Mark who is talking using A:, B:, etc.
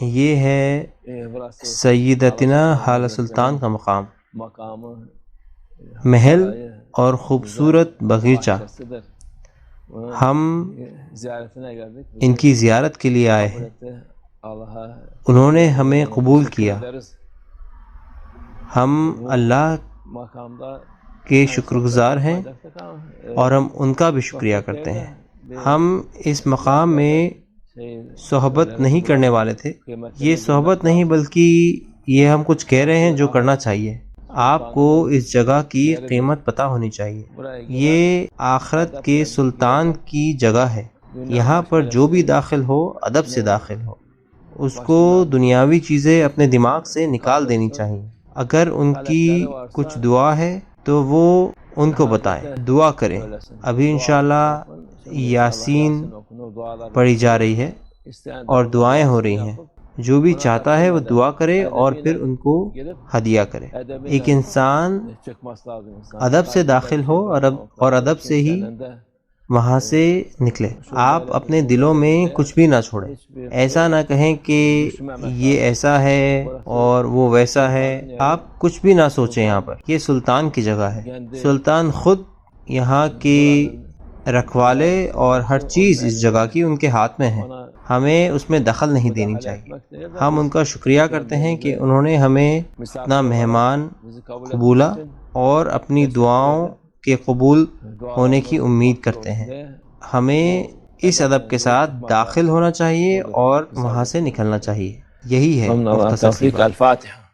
A: یہ ہے سیدتنا حالہ سلطان کا مقام، محل اور خوبصورت باغیچہ۔ ہم ان کی زیارت کے لیے آئے ہیں، انہوں نے ہمیں قبول کیا۔ ہم اللہ کے شکر گزار ہیں اور ہم ان کا بھی شکریہ کرتے ہیں۔ ہم اس مقام میں صحبت نہیں کرنے والے تھے، یہ صحبت نہیں بلکہ یہ ہم کچھ کہہ رہے ہیں جو کرنا چاہیے۔ آپ کو اس جگہ کی قیمت پتہ ہونی چاہیے۔ یہ آخرت کے سلطان کی جگہ ہے، یہاں پر جو بھی داخل ہو ادب سے داخل ہو، اس کو دنیاوی چیزیں اپنے دماغ سے نکال دینی چاہیے۔ اگر ان کی کچھ دعا ہے تو وہ ان کو بتائیں، دعا کریں۔ ابھی انشاءاللہ یاسین پڑھی جا رہی ہے اور دعائیں ہو رہی ہیں، جو بھی چاہتا ہے وہ دعا کرے اور پھر ان کو ہدیہ کرے۔ ایک انسان ادب سے داخل ہو اور ادب سے ہی وہاں سے نکلے۔ آپ اپنے دلوں میں کچھ بھی نہ چھوڑیں، ایسا نہ کہیں کہ یہ ایسا ہے اور وہ ویسا ہے۔ آپ کچھ بھی نہ سوچیں، یہاں پر یہ سلطان کی جگہ ہے، سلطان خود یہاں کی رکھوالے اور ہر چیز اس جگہ کی ان کے ہاتھ میں ہے، ہمیں اس میں دخل نہیں دینی چاہیے۔ ہم ان کا شکریہ کرتے ہیں کہ انہوں نے ہمیں اپنا مہمان قبولا اور اپنی دعاؤں کے قبول ہونے کی امید کرتے ہیں۔ ہمیں اس ادب کے ساتھ داخل ہونا چاہیے اور وہاں سے نکلنا چاہیے، یہی ہے مختصر سی بات۔
B: الفاتحہ۔